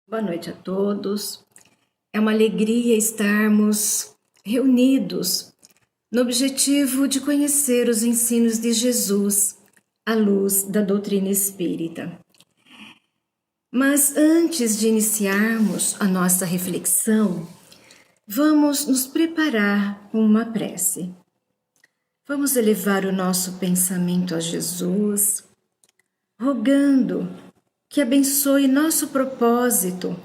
Boa noite a todos. É uma alegria estarmos reunidos no objetivo de conhecer os ensinos de Jesus à luz da doutrina espírita. Mas antes de iniciarmos a nossa reflexão, vamos nos preparar com uma prece. Vamos elevar o nosso pensamento a Jesus, rogando que abençoe nosso propósito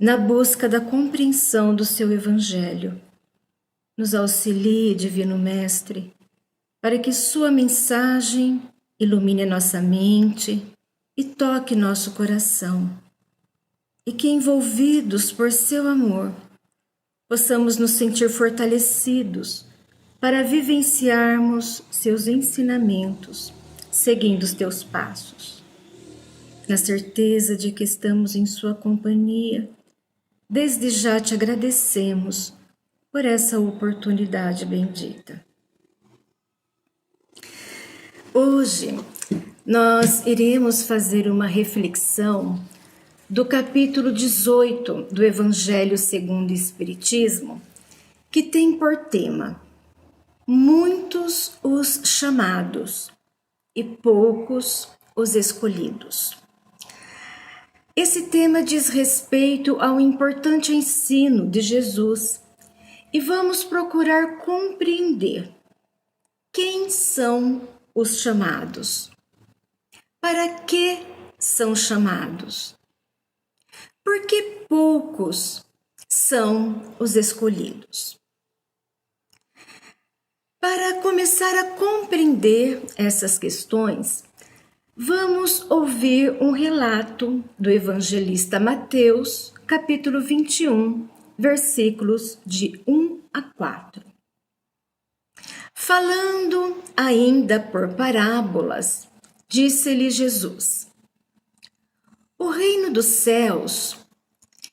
na busca da compreensão do seu Evangelho. Nos auxilie, Divino Mestre, para que sua mensagem ilumine nossa mente e toque nosso coração, e que, envolvidos por seu amor, possamos nos sentir fortalecidos para vivenciarmos seus ensinamentos, seguindo os teus passos. Na certeza de que estamos em sua companhia, desde já te agradecemos por essa oportunidade bendita. Hoje nós iremos fazer uma reflexão do capítulo 18 do Evangelho segundo o Espiritismo, que tem por tema: muitos os chamados e poucos os escolhidos. Esse tema diz respeito ao importante ensino de Jesus e vamos procurar compreender quem são os chamados. Para que são chamados? Por que poucos são os escolhidos? Para começar a compreender essas questões, vamos ouvir um relato do evangelista Mateus, capítulo 21, versículos de 1 a 4. Falando ainda por parábolas, disse-lhe Jesus: o reino dos céus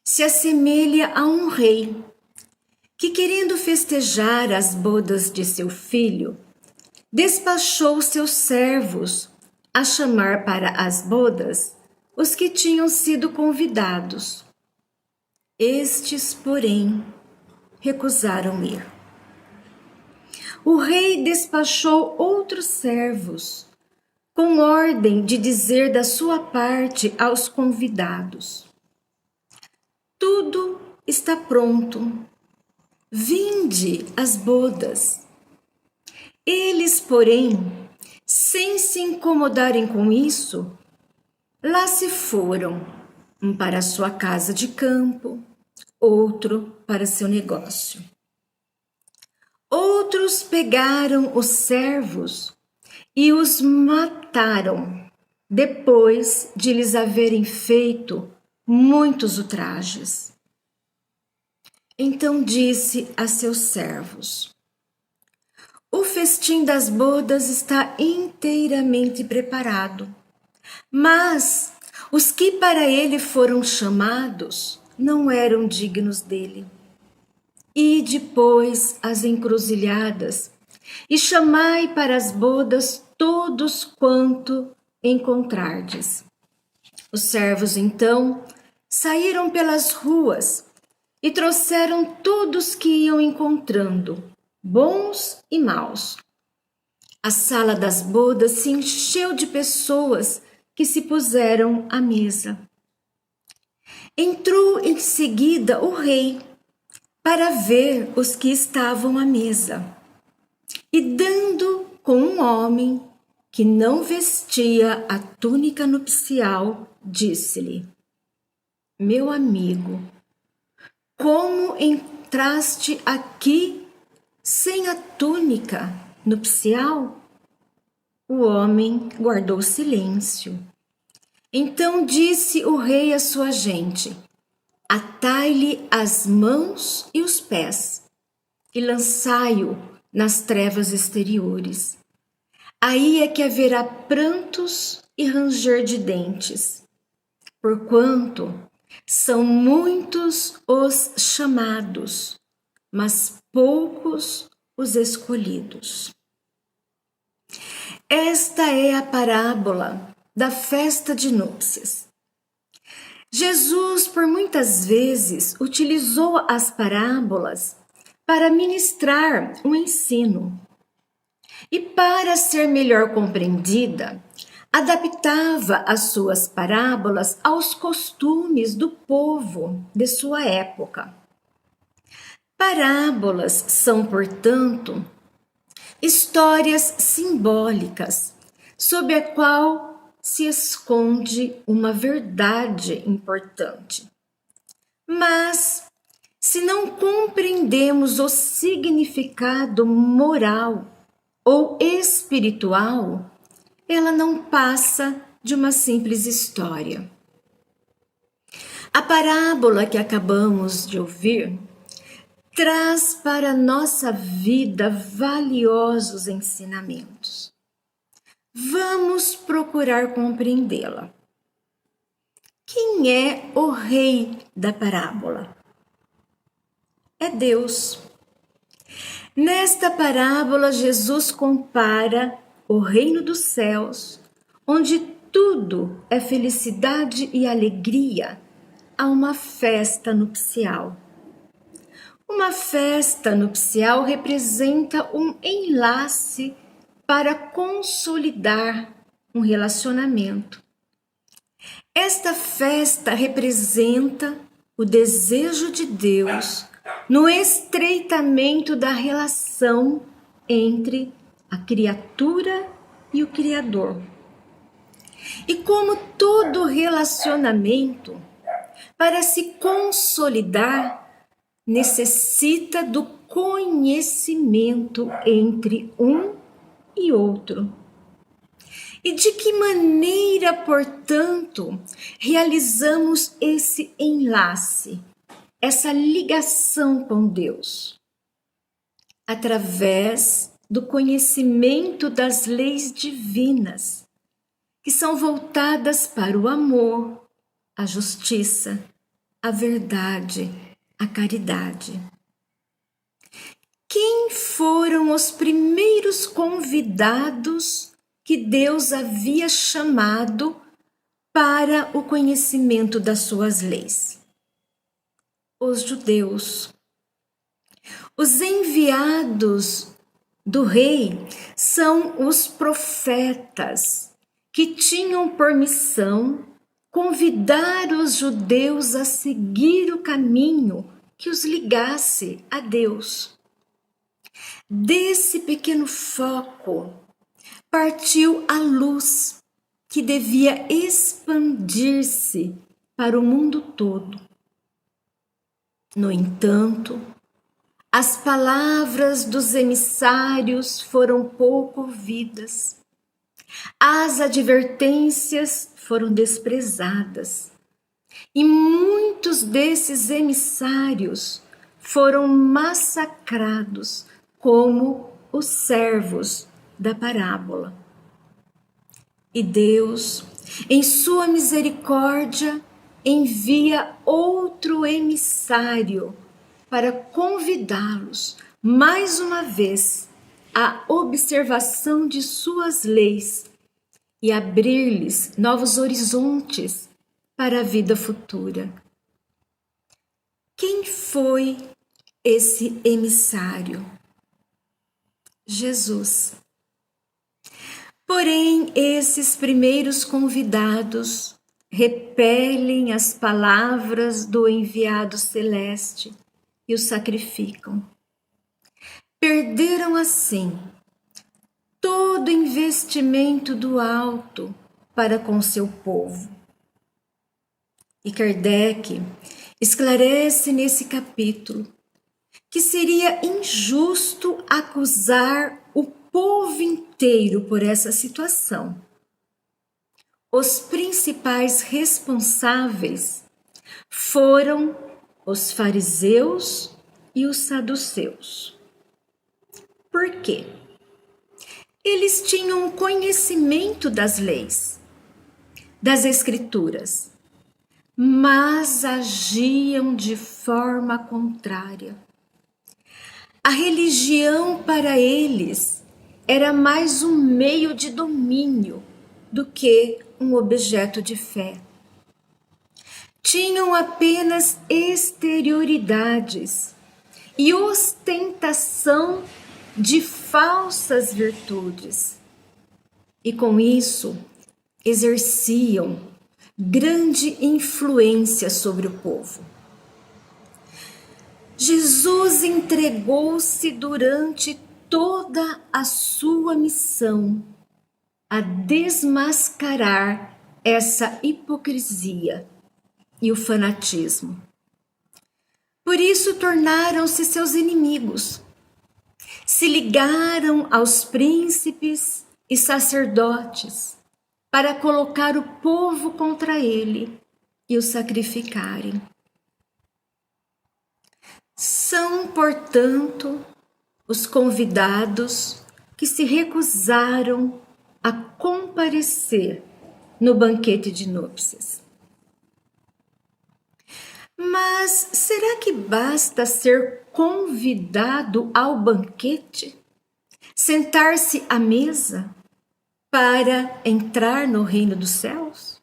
se assemelha a um rei que, querendo festejar as bodas de seu filho, despachou seus servos a chamar para as bodas os que tinham sido convidados. Estes, porém, recusaram ir. O rei despachou outros servos, com ordem de dizer da sua parte aos convidados: tudo está pronto, vinde às bodas. Eles, porém, sem se incomodarem com isso, lá se foram, um para sua casa de campo, outro para seu negócio. Outros pegaram os servos e os mataram, depois de lhes haverem feito muitos ultrajes. Então disse a seus servos: o festim das bodas está inteiramente preparado, mas os que para ele foram chamados não eram dignos dele. Ide, pois, às encruzilhadas e chamai para as bodas todos quanto encontrardes. Os servos, então, saíram pelas ruas e trouxeram todos que iam encontrando, bons e maus. A sala das bodas se encheu de pessoas que se puseram à mesa. Entrou em seguida o rei para ver os que estavam à mesa, e dando com um homem que não vestia a túnica nupcial, disse-lhe: meu amigo, como entraste aqui sem a túnica nupcial? O homem guardou silêncio. Então disse o rei à sua gente: atai-lhe as mãos e os pés e lançai-o nas trevas exteriores. Aí é que haverá prantos e ranger de dentes, porquanto são muitos os chamados, mas poucos os escolhidos. Esta é a parábola da festa de núpcias. Jesus, por muitas vezes, utilizou as parábolas para ministrar um ensino. E para ser melhor compreendida, adaptava as suas parábolas aos costumes do povo de sua época. Parábolas são, portanto, histórias simbólicas sob a qual se esconde uma verdade importante. Mas, se não compreendemos o significado moral ou espiritual, ela não passa de uma simples história. A parábola que acabamos de ouvir traz para a nossa vida valiosos ensinamentos. Vamos procurar compreendê-la. Quem é o rei da parábola? É Deus. Nesta parábola, Jesus compara o reino dos céus, onde tudo é felicidade e alegria, a uma festa nupcial. Uma festa nupcial representa um enlace para consolidar um relacionamento. Esta festa representa o desejo de Deus no estreitamento da relação entre a criatura e o Criador. E como todo relacionamento, para se consolidar, necessita do conhecimento entre um e outro. E de que maneira, portanto, realizamos esse enlace, essa ligação com Deus? Através do conhecimento das leis divinas, que são voltadas para o amor, a justiça, a verdade, a caridade. Quem foram os primeiros convidados que Deus havia chamado para o conhecimento das suas leis? Os judeus. Os enviados do rei são os profetas, que tinham por missão convidar os judeus a seguir o caminho que os ligasse a Deus. Desse pequeno foco partiu a luz que devia expandir-se para o mundo todo. No entanto, as palavras dos emissários foram pouco ouvidas. As advertências foram desprezadas. E muitos desses emissários foram massacrados como os servos da parábola. E Deus, em sua misericórdia, envia outro emissário para convidá-los mais uma vez à observação de suas leis e abrir-lhes novos horizontes para a vida futura. Quem foi esse emissário? Jesus. Porém, esses primeiros convidados repelem as palavras do enviado celeste e o sacrificam. Perderam assim todo investimento do alto para com seu povo. E Kardec esclarece nesse capítulo que seria injusto acusar o povo inteiro por essa situação. Os principais responsáveis foram os fariseus e os saduceus. Por quê? Eles tinham conhecimento das leis, das escrituras, mas agiam de forma contrária. A religião para eles era mais um meio de domínio do que um objeto de fé. tinham apenas exterioridades e ostentação de falsas virtudes. E com isso, exerciam grande influência sobre o povo. Jesus entregou-se durante toda a sua missão a desmascarar essa hipocrisia e o fanatismo. Por isso tornaram-se seus inimigos. Se ligaram aos príncipes e sacerdotes para colocar o povo contra ele e o sacrificarem. São, portanto, os convidados que se recusaram a comparecer no banquete de núpcias. Mas será que basta ser convidado ao banquete? Sentar-se à mesa para entrar no reino dos céus?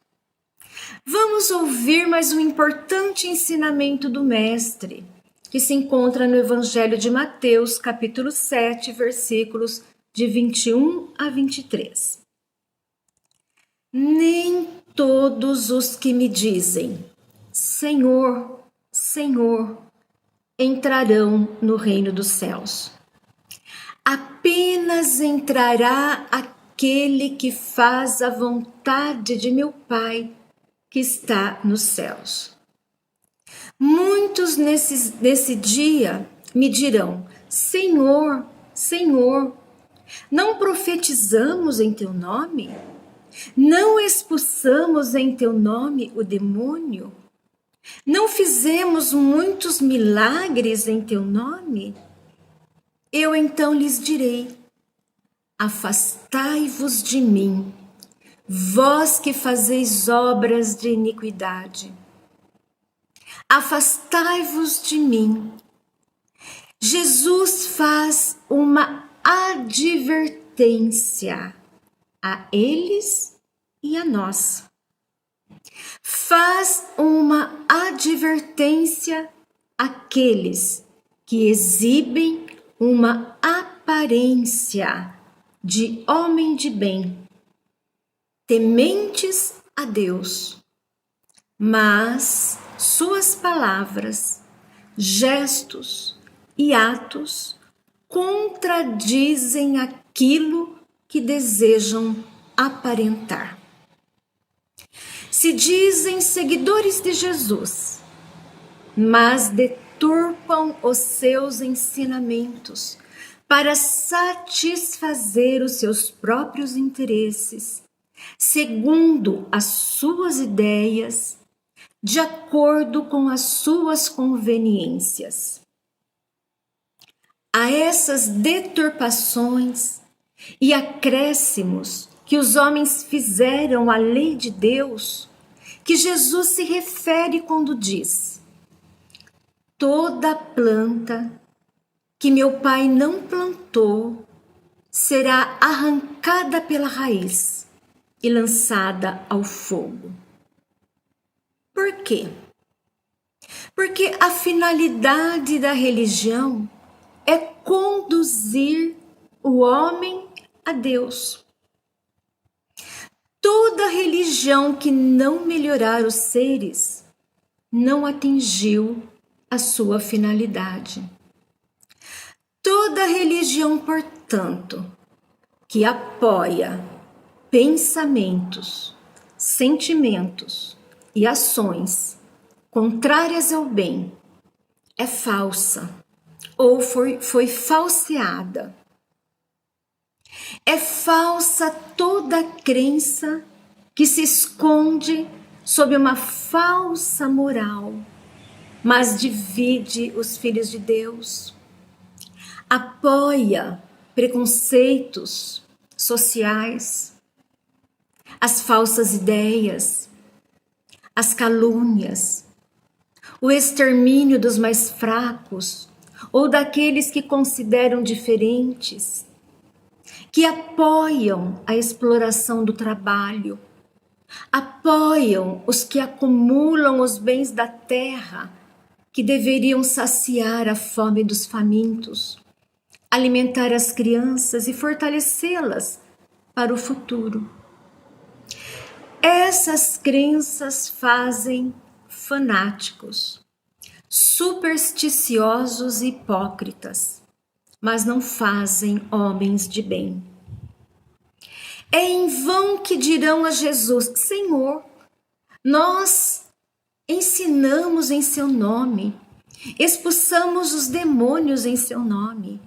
Vamos ouvir mais um importante ensinamento do Mestre, que se encontra no Evangelho de Mateus, capítulo 7, versículos de 21 a 23. Nem todos os que me dizem, Senhor, Senhor, entrarão no reino dos céus. Apenas entrará aquele que faz a vontade de meu Pai, que está nos céus. Muitos nesse dia me dirão, Senhor, Senhor, não profetizamos em teu nome? Não expulsamos em teu nome o demônio? Não fizemos muitos milagres em teu nome? Eu então lhes direi, afastai-vos de mim, vós que fazeis obras de iniquidade. Afastai-vos de mim. Jesus faz uma advertência a eles e a nós. Faz uma advertência àqueles que exibem uma aparência de homem de bem, tementes a Deus, mas suas palavras, gestos e atos contradizem aquilo que desejam aparentar. Se dizem seguidores de Jesus, mas deturpam os seus ensinamentos para satisfazer os seus próprios interesses, segundo as suas ideias, de acordo com as suas conveniências. A essas deturpações e acréscimos que os homens fizeram à lei de Deus, que Jesus se refere quando diz: toda planta que meu Pai não plantou será arrancada pela raiz e lançada ao fogo. Por quê? Porque a finalidade da religião é conduzir o homem a Deus. Toda religião que não melhorar os seres não atingiu a sua finalidade. Toda religião, portanto, que apoia pensamentos, sentimentos e ações contrárias ao bem é falsa ou foi falseada. É falsa toda crença que se esconde sob uma falsa moral, mas divide os filhos de Deus. Apoia preconceitos sociais, as falsas ideias, as calúnias, o extermínio dos mais fracos ou daqueles que consideram diferentes, que apoiam a exploração do trabalho, Apoiam os que acumulam os bens da terra, que deveriam saciar a fome dos famintos, alimentar as crianças e fortalecê-las para o futuro. Essas crenças fazem fanáticos, supersticiosos e hipócritas, mas não fazem homens de bem. É em vão que dirão a Jesus: Senhor, nós ensinamos em seu nome, expulsamos os demônios em seu nome.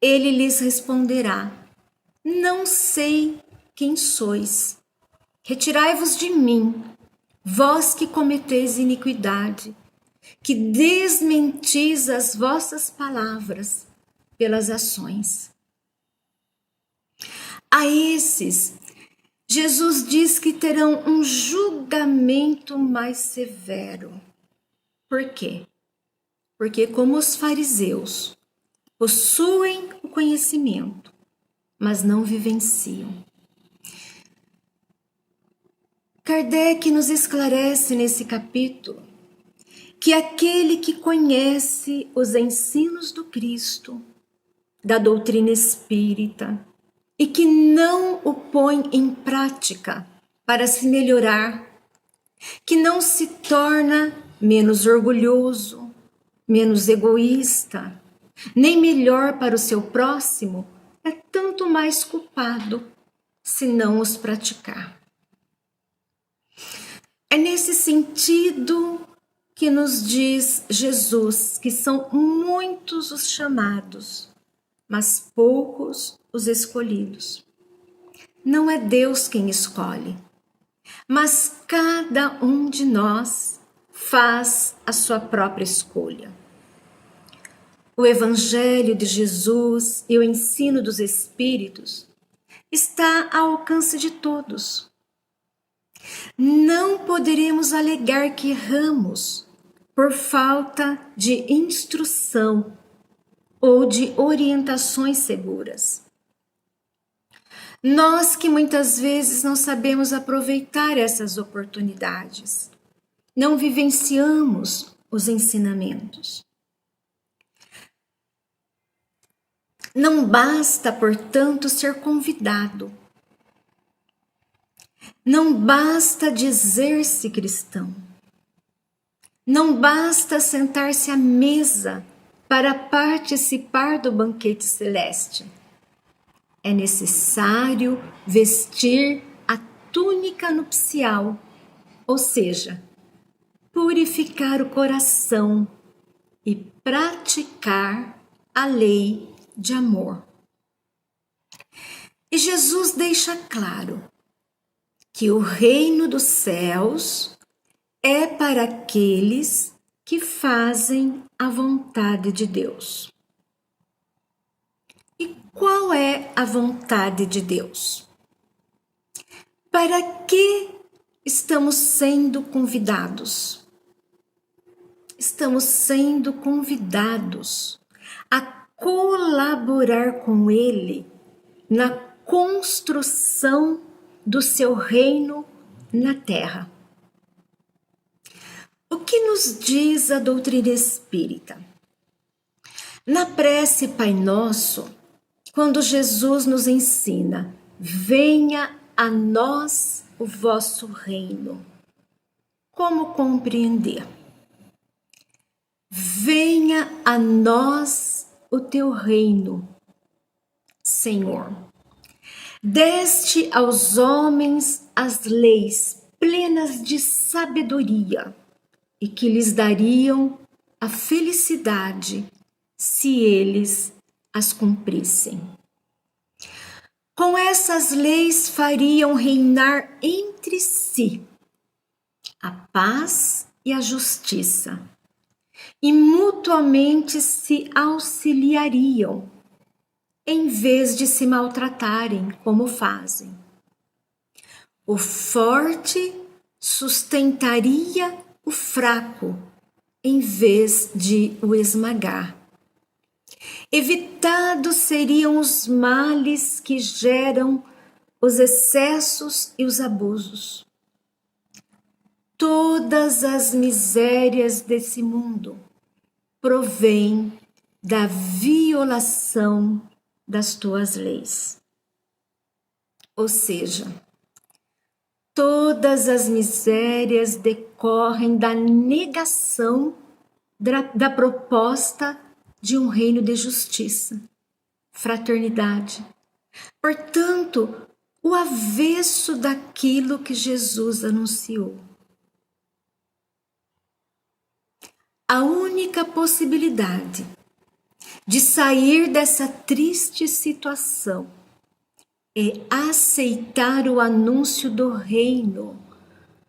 Ele lhes responderá: Não sei quem sois. Retirai-vos de mim, vós que cometeis iniquidade, que desmentis as vossas palavras pelas ações. A esses, Jesus diz que terão um julgamento mais severo. Por quê? Porque, como os fariseus, possuem o conhecimento, mas não vivenciam. Kardec nos esclarece nesse capítulo que aquele que conhece os ensinos do Cristo, da doutrina espírita, e que não o põe em prática para se melhorar, que não se torna menos orgulhoso, menos egoísta, nem melhor para o seu próximo, é tanto mais culpado se não os praticar. É nesse sentido que nos diz Jesus que são muitos os chamados, mas poucos os escolhidos. Não é Deus quem escolhe, mas cada um de nós faz a sua própria escolha. O Evangelho de Jesus e o ensino dos Espíritos está ao alcance de todos. Não poderemos alegar que erramos por falta de instrução ou de orientações seguras. Nós que muitas vezes não sabemos aproveitar essas oportunidades, não vivenciamos os ensinamentos. Não basta, portanto, ser convidado. Não basta dizer-se cristão. Não basta sentar-se à mesa para participar do banquete celeste. É necessário vestir a túnica nupcial, ou seja, purificar o coração e praticar a lei de amor. E Jesus deixa claro que o reino dos céus é para aqueles que fazem a vontade de Deus. E qual é a vontade de Deus? Para que estamos sendo convidados? Estamos sendo convidados a colaborar com Ele na construção do seu reino na terra. O que nos diz a doutrina espírita? Na prece Pai Nosso, quando Jesus nos ensina: venha a nós o vosso reino. Como compreender? Venha a nós o teu reino, Senhor. Deste aos homens as leis plenas de sabedoria e que lhes dariam a felicidade se eles as cumprissem. Com essas leis fariam reinar entre si a paz e a justiça, e mutuamente se auxiliariam, em vez de se maltratarem como fazem. O forte sustentaria o fraco, em vez de o esmagar. Evitados seriam os males que geram os excessos e os abusos. Todas as misérias desse mundo provêm da violação das tuas leis. Ou seja, todas as misérias decorrem da negação da proposta de um reino de justiça, fraternidade. Portanto, o avesso daquilo que Jesus anunciou. A única possibilidade de sair dessa triste situação é aceitar o anúncio do reino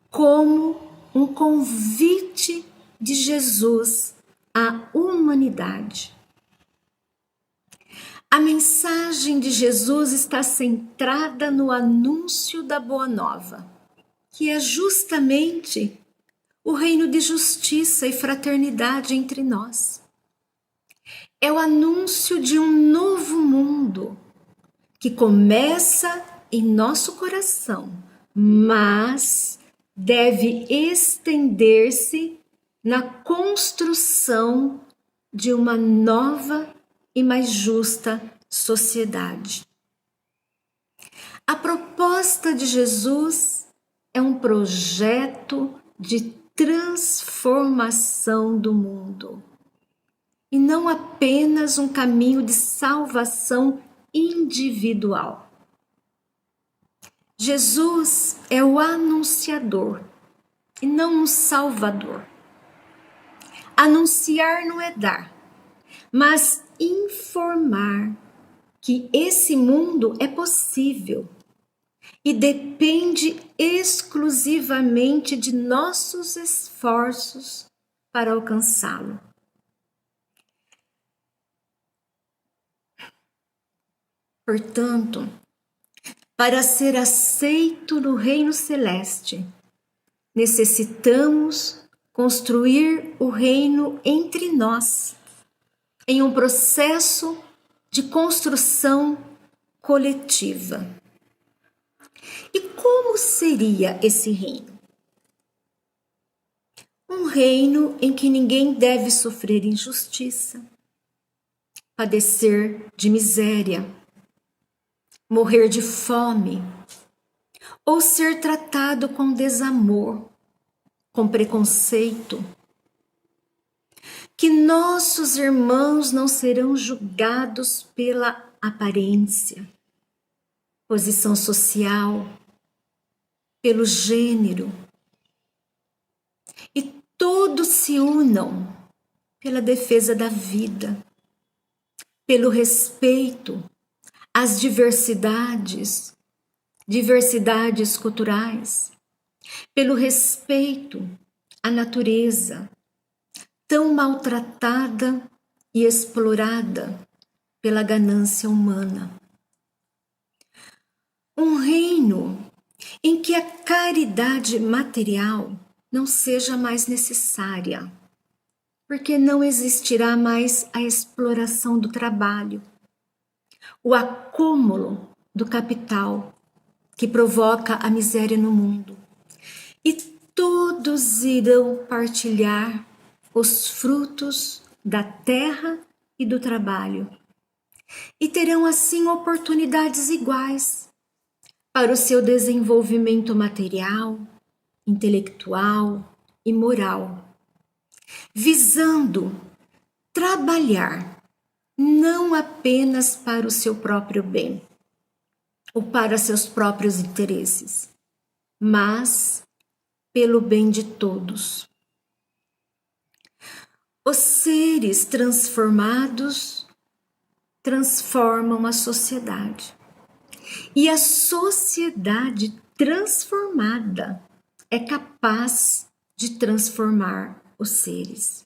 como um convite de Jesus à humanidade. A mensagem de Jesus está centrada no anúncio da Boa Nova, que é justamente o reino de justiça e fraternidade entre nós. É o anúncio de um novo mundo que começa em nosso coração, mas deve estender-se na construção de uma nova e mais justa sociedade. A proposta de Jesus é um projeto de transformação do mundo e não apenas um caminho de salvação individual. Jesus é o anunciador e não um salvador. Anunciar não é dar, mas informar que esse mundo é possível e depende exclusivamente de nossos esforços para alcançá-lo. Portanto, para ser aceito no reino celeste, necessitamos construir o reino entre nós, em um processo de construção coletiva. E como seria esse reino? Um reino em que ninguém deve sofrer injustiça, padecer de miséria, morrer de fome ou ser tratado com desamor, com preconceito. Que nossos irmãos não serão julgados pela aparência, posição social, pelo gênero. E todos se unam pela defesa da vida, pelo respeito às diversidades culturais, pelo respeito à natureza, tão maltratada e explorada pela ganância humana. Um reino em que a caridade material não seja mais necessária, porque não existirá mais a exploração do trabalho, o acúmulo do capital que provoca a miséria no mundo. E todos irão partilhar os frutos da terra e do trabalho, e terão assim oportunidades iguais para o seu desenvolvimento material, intelectual e moral, visando trabalhar não apenas para o seu próprio bem ou para seus próprios interesses, mas pelo bem de todos. Os seres transformados transformam a sociedade. E a sociedade transformada é capaz de transformar os seres.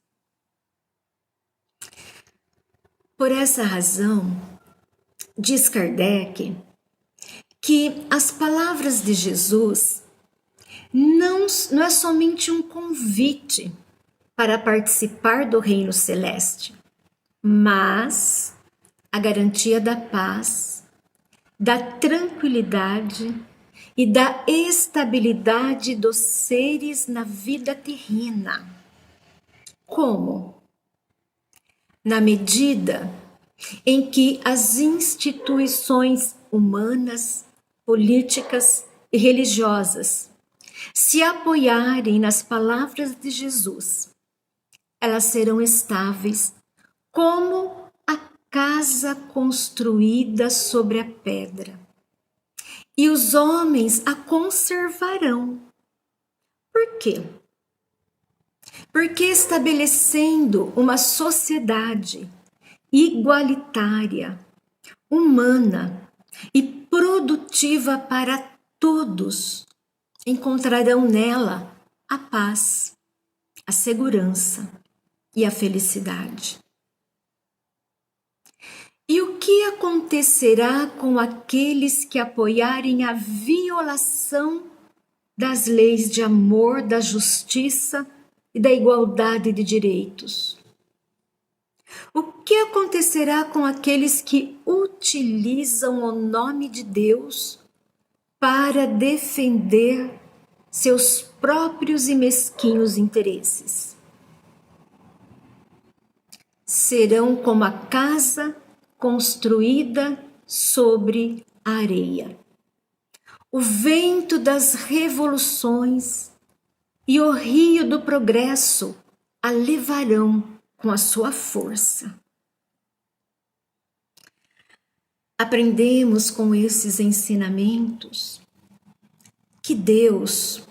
Por essa razão, diz Kardec que as palavras de Jesus não é somente um convite para participar do reino celeste, mas a garantia da paz da tranquilidade e da estabilidade dos seres na vida terrena. Como? Na medida em que as instituições humanas, políticas e religiosas se apoiarem nas palavras de Jesus, elas serão estáveis como a casa construída sobre a pedra. E os homens a conservarão. Por quê? Porque estabelecendo uma sociedade igualitária, humana e produtiva para todos, encontrarão nela a paz, a segurança e a felicidade. E o que acontecerá com aqueles que apoiarem a violação das leis de amor, da justiça e da igualdade de direitos? O que acontecerá com aqueles que utilizam o nome de Deus para defender seus próprios e mesquinhos interesses? Serão como a casa construída sobre a areia. O vento das revoluções e o rio do progresso a levarão com a sua força. Aprendemos com esses ensinamentos que Deus,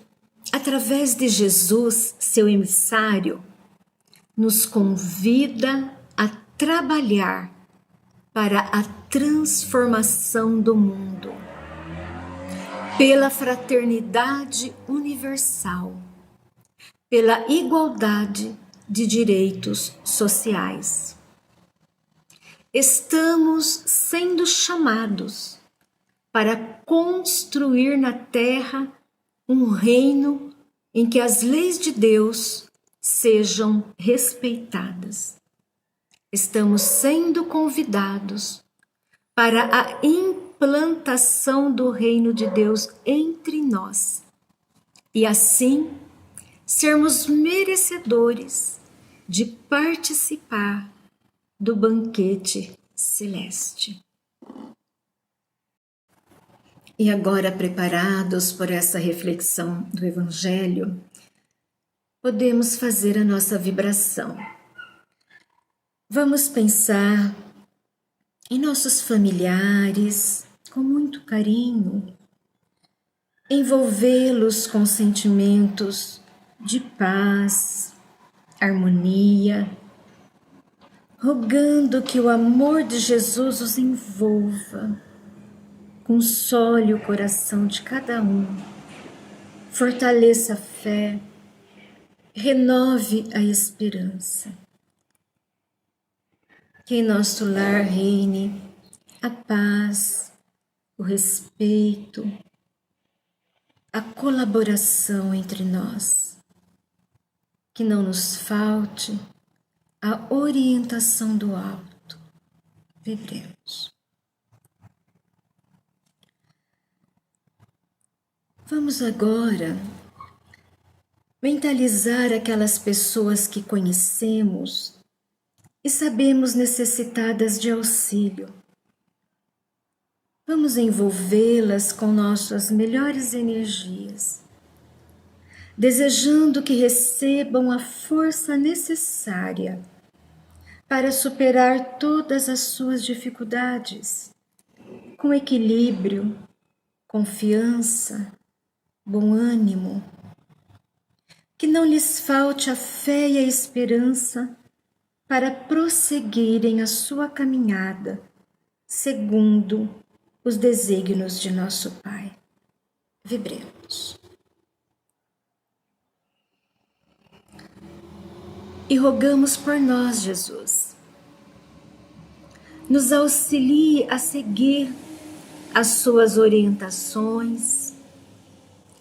através de Jesus, seu emissário, nos convida a trabalhar para a transformação do mundo, pela fraternidade universal, pela igualdade de direitos sociais. Estamos sendo chamados para construir na terra um reino em que as leis de Deus sejam respeitadas. Estamos sendo convidados para a implantação do reino de Deus entre nós e assim sermos merecedores de participar do banquete celeste. E agora, preparados por essa reflexão do Evangelho, podemos fazer a nossa vibração. Vamos pensar em nossos familiares com muito carinho, envolvê-los com sentimentos de paz, harmonia, rogando que o amor de Jesus os envolva, console o coração de cada um, fortaleça a fé, renove a esperança. Que em nosso lar reine a paz, o respeito, a colaboração entre nós. Que não nos falte a orientação do alto. Vibremos. Vamos agora mentalizar aquelas pessoas que conhecemos e sabemos necessitadas de auxílio. Vamos envolvê-las com nossas melhores energias, desejando que recebam a força necessária para superar todas as suas dificuldades, com equilíbrio, confiança, bom ânimo. Que não lhes falte a fé e a esperança para prosseguirem a sua caminhada segundo os desígnios de nosso Pai. Vibremos. E rogamos por nós, Jesus. Nos auxilie a seguir as suas orientações,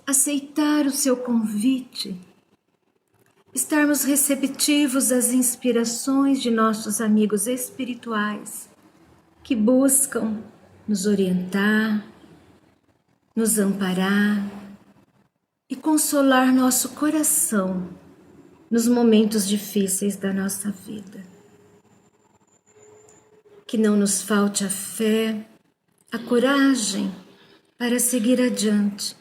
aceitar o seu convite, estarmos receptivos às inspirações de nossos amigos espirituais que buscam nos orientar, nos amparar e consolar nosso coração nos momentos difíceis da nossa vida. Que não nos falte a fé, a coragem para seguir adiante,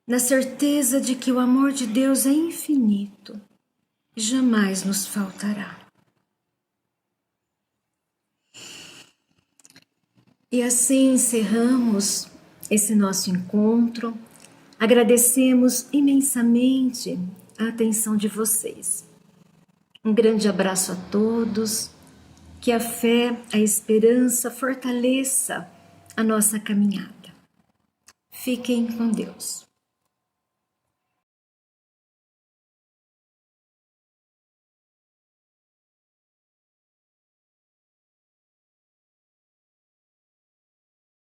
na certeza de que o amor de Deus é infinito e jamais nos faltará. E assim encerramos esse nosso encontro. Agradecemos imensamente a atenção de vocês. Um grande abraço a todos. Que a fé, a esperança fortaleça a nossa caminhada. Fiquem com Deus.